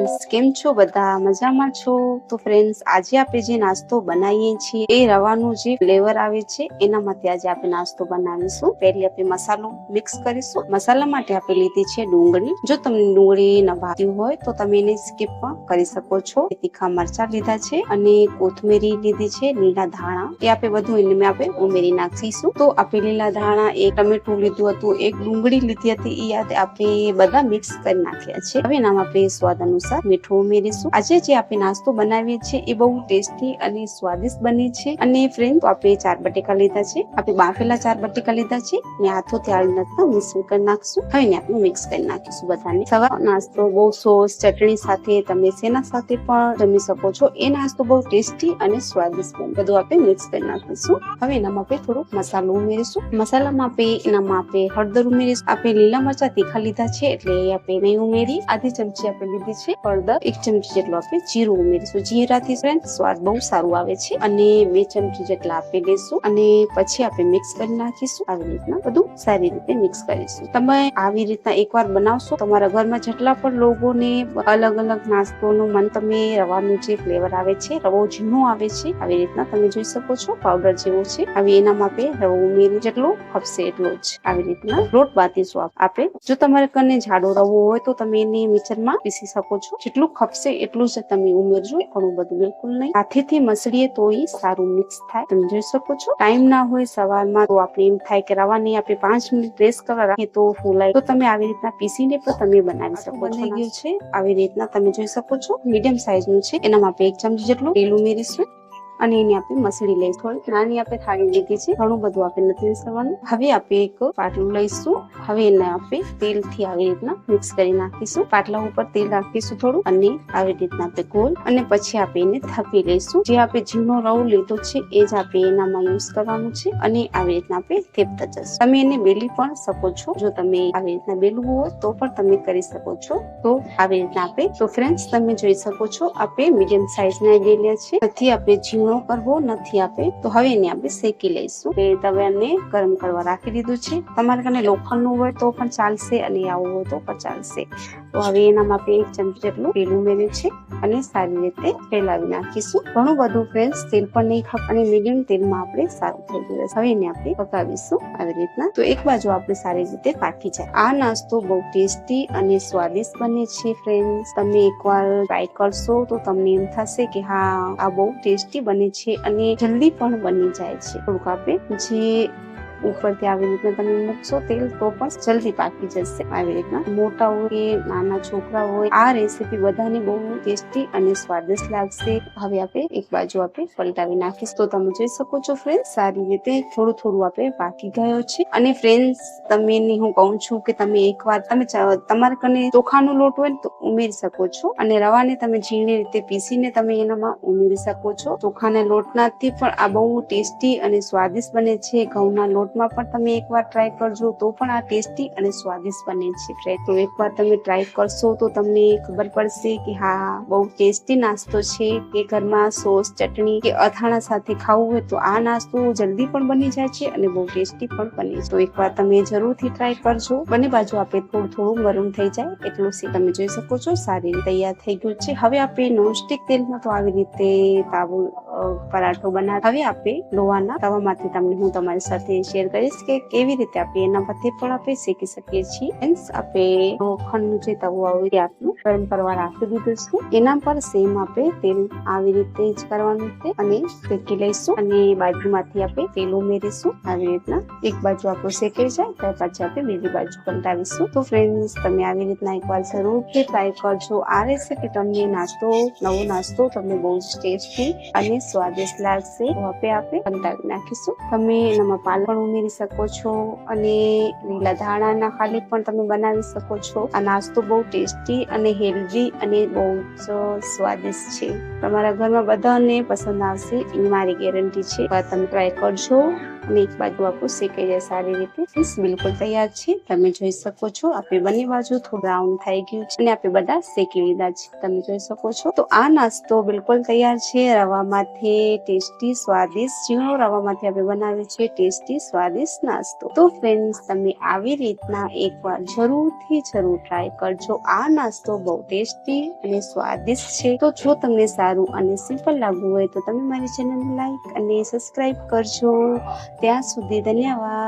Friends, કેમ છો બધા? મજામાં છો? તો ફ્રેન્ડ્સ, આજે આપણે જે નાસ્તો બનાવીએ છીએ એ રવાનું જે ફ્લેવર આવે છે એના માટે આજે આપણે નાસ્તો બનાવીશું. પહેલી આપણે મસાલો મિક્સ કરીશું. મસાલા માટે આપણે લીધી છે ડુંગળી. જો તમને ડુંગળી ન ભાવતી હોય તો તમે એને સ્કીપ પણ કરી શકો છો. તીખા મરચા લીધા છે અને કોથમીરી લીધી છે, લીલા ધાણા એ આપણે બધું એને આપણે ઉમેરી નાખીશું. તો આપણે લીલા ધાણા, એક ટમેટું લીધું હતું, એક ડુંગળી લીધી હતી, એ આપણે બધા મિક્સ કરી નાખ્યા છે. હવે એનામાં આપણે સ્વાદ અનુસાર મીઠું ઉમેરીશું. આજે જે આપણે નાસ્તો બનાવીએ છીએ એ બહુ ટેસ્ટી અને સ્વાદિષ્ટ બને છે. અને ફ્રેન્ડ, આપણે 4 બટેકા લીધા છે. આપણે બાફેલા 4 બટેકા લીધા છે ને હાથોથી આવી રીતના મિક્સ કરી નાખશું. હવે એને આપણે મિક્સ કરી નાખીશું બધાને. સવાર નાસ્તો બહુ સોસ ચટણી સાથે, તમે શેના સાથે પણ જમી શકો છો. એ નાસ્તો બહુ ટેસ્ટી અને સ્વાદિષ્ટ બને. બધું આપણે મિક્સ કરી નાખીશું. હવે એનામાં આપણે થોડો મસાલો ઉમેરીશું. મસાલામાં આપણે હળદર ઉમેરીશું. આપણે લીલા મરચા તીખા લીધા છે એટલે આપણે નહીં ઉમેરી. આધી ચમચી આપણે લીધી છે હળદર, 1 ચમચી જેટલું આપણે જીરું ઉમેરીશું. જીરાથી ફ્રેન્ડ સ્વાદ બહુ સારું આવે છે. અને 2 ચમચી જેટલા આપણે લેશું અને પછી આપણે મિક્સ કરી નાખીશું. આવી રીતના બધું સારી રીતે મિક્સ કરીશું. તમે આવી રીતના એકવાર બનાવશો, તમારા ઘરમાં જેટલા પણ લોકોને અલગ અલગ નાસ્તોનું મન, તમે રવાનું જે ફ્લેવર આવે છે, રવો ઝીણો આવે છે, આવી રીતના તમે જોઈ શકો છો, પાવડર જેવો છે. હવે એનામાં આપણે રવો ઉમેરી જેટલો ખપશે એટલો જ આવી રીતના લોટ બાંધીશું આપણે. જો તમારે કને જાડો રવો હોય તો તમે એને મિક્સરમાં પીસી શકો છો. જેટલું ખપશે એટલું જ તમે ઉમેરજો, ઘણું બધું બિલકુલ નહીં. હાથેથી મસળીએ તો એ સારું મિક્સ થાય. તમે જોઈ શકો છો. ટાઈમ ના હોય સવારમાં તો આપણે એમ થાય કે રવાની આપણે 5 મિનિટ રેસ્ટ કરવા રાખીએ તો ફૂલાય. તો તમે આવી રીતના પીસીને પણ તમે બનાવી શકો છો. બની ગયું છે આવી રીતના તમે જોઈ શકો છો. મીડિયમ સાઈઝ નું છે. એનામાં આપણે 1 ચમચી જેટલું તેલ ઉમેરીશું અને એને આપણે મસળી લઈશું. થોડી નાની આપણે થાળી લીધી છે, ઘણું બધું આપણે નથી કરવાનું. હવે આપણે એક પાટલું લઈશું. હવે એને આપણે તેલથી આવી રીતના મિક્સ કરી નાખીશું. પાટલા ઉપર તેલ રાખીશું થોડું અને આવી રીતના આપણે ગોળ અને પછી આપણે એને થાપી લઈશું. જે આપણે ઝીણો રવો લીધો છે એ જ આપણે એનામાં યુઝ કરવાનું છે અને આવી રીતના આપણે થેપતા જશું. તમે એને બેલી પણ શકો છો. જો તમે આવી રીતના બેલવું હોય તો પણ તમે કરી શકો છો. તો આવી રીતના આપણે, તો ફ્રેન્ડ્સ તમે જોઈ શકો છો, આપણે મીડિયમ સાઈઝ ના લીધા છે. નથી આપણે ઝીણો કરવો નથી આપણે. તો હવે એને આપણે શેકી લઈશું. તવાને ગરમ કરવા રાખી દીધું છે. તમારે કને લોખંડનું હોય તો પણ ચાલશે અને આવું હોય તો પણ ચાલશે. તો હવે એનામાં આપણે 1 ચમચી જેટલું તેલ ઉમેર્યું છે અને સારી રીતે ફેલાવી નાખીશું. ઘણું બધું ફ્રેન્ડ્સ તેલ પણ નહીં ખાપ અને મીડિયમ તેલમાં આપણે સારું થઈ જશે. હવે એને આપણે પકાવીશું આવી રીતના. તો એક બાજુ આપણે સારી રીતે પાકી જાય. આ નાસ્તો બહુ ટેસ્ટી અને સ્વાદિષ્ટ બને છે ફ્રેન્ડ્સ. તમે એકવાર ટ્રાય કરશો તો તમને એમ થશે કે હા, આ બહુ ટેસ્ટી બને છે અને જલ્દી પણ બની જાય છે. થોડુંક આપણે જે ઉપરથી આવી રીતના તમે મૂકશો તેલ તો પણ જલ્દી પાકી જશે. આવી રીતના મોટા હોય કે નાના છોકરા હોય, આ રેસીપી બધાને બહુ ટેસ્ટી અને સ્વાદિષ્ટ લાગશે. હવે આપણે એક બાજુ આપણે પલટાવી નાખીશું. તો તમે જોઈ શકો છો ફ્રેન્ડ્સ, સારી રીતે થોડું થોડું આપણે પાકી ગયો છે. અને ફ્રેન્ડ્સ, તમને હું કહું છું કે તમે એકવાર તમારે કને ચોખાનો લોટ હોય ને તો ઉમેરી શકો છો અને રવાને તમે ઝીણી રીતે પીસીને તમે એનામાં ઉમેરી શકો છો. ચોખાના લોટનાથી પણ આ બહુ ટેસ્ટી અને સ્વાદિષ્ટ બને છે. ઘઉંના લોટમાં પણ તમે એકવાર ટ્રાય કરજો તો પણ આ ટેસ્ટી અને સ્વાદિષ્ટ બને છે. તો એકવાર તમે ટ્રાય કરશો તો તમને ખબર પડશે કે હા, બહુ ટેસ્ટી નાસ્તો છે. કે ઘરમાં સોસ ચટણી કે અથાણા સાથે ખાવું હોય તો આ નાસ્તો જલ્દી પણ બની જાય છે અને બહુ ટેસ્ટી પણ બને છે. તો એકવાર તમે જરૂરથી ટ્રાય કરજો. બંને બાજુ આપણે થોડું થોડું ગરમ થઈ જાય એટલું તમે જોઈ શકો છો. સારી રીતે તૈયાર થઈ ગયું છે. હવે આપણે નોનસ્ટિક તેલમાં તો આવી રીતે પરાઠો બનાવ. હવે આપણે લોહાના તવામાંથી તમને હું તમારી સાથે શેર કરીશ કે કેવી રીતે આપણે એના પરથી પણ આપણે શેકી શકીએ છીએ. આપણે લોખંડનું જે તવો આવે તે આપણે ગરમ કરવા રાખી દીધું છે. એના પર સેમ આપણે તેલ આવી રીતે જ કરવાનું છે અને શેકી લઈશું અને બાજુમાંથી આપણે તેલ ઉમેરીશું. આવી રીતના એક બાજુ આપણું શેકાઈ જાય ત્યાર પછી આપણે બીજી બાજુ પલટાવીશું. તો ફ્રેન્ડ્સ, તમે આવી રીતના એકવાર જરૂરથી ટ્રાય કરજો. આ રેસીપી તમને નવો નાસ્તો તમને બહુ જ ટેસ્ટી અને સ્વાદિષ્ટ લાગશે. તો આપણે પલટાવી નાખીશું. તમે એનામાં પાલક પણ ઉમેરી શકો છો અને લીલા ધાણાના ખાલી પણ તમે બનાવી શકો છો. આ નાસ્તો બહુ ટેસ્ટી અને હેલ્ધી અને બહુ જ સ્વાદિષ્ટ છે. તમારા ઘરમાં બધાને પસંદ આવશે એ મારી ગેરંટી છે. તમે ટ્રાય કરજો અને એક બાજુ આપણું શેકાઈ જાય સારી રીતે. બિલકુલ તૈયાર છે. તમે જોઈ શકો છો આપણે બંને બાજુ થોડું બ્રાઉન થઈ ગયું છે અને આપણે બધા શેકી લીધા છે. તમે જોઈ શકો છો. તો આ નાસ્તો બિલકુલ તૈયાર છે. રવામાંથી ટેસ્ટી સ્વાદિષ્ટ ઝીણો રવામાંથી આપણે બનાવીએ છીએ ટેસ્ટી સ્વાદિષ્ટ નાસ્તો. તો ફ્રેન્ડ્સ તમે આવી રીતના એકવાર જરૂરથી જરૂર ટ્રાય કરજો. આ નાસ્તો બહુ ટેસ્ટી અને સ્વાદિષ્ટ છે. તો જો તમને સારું અને સિમ્પલ લાગવું હોય તો તમે મારી ચેનલને લાઈક અને સબસ્ક્રાઇબ કરજો. ત્યાં સુધી ધન્યવાદ.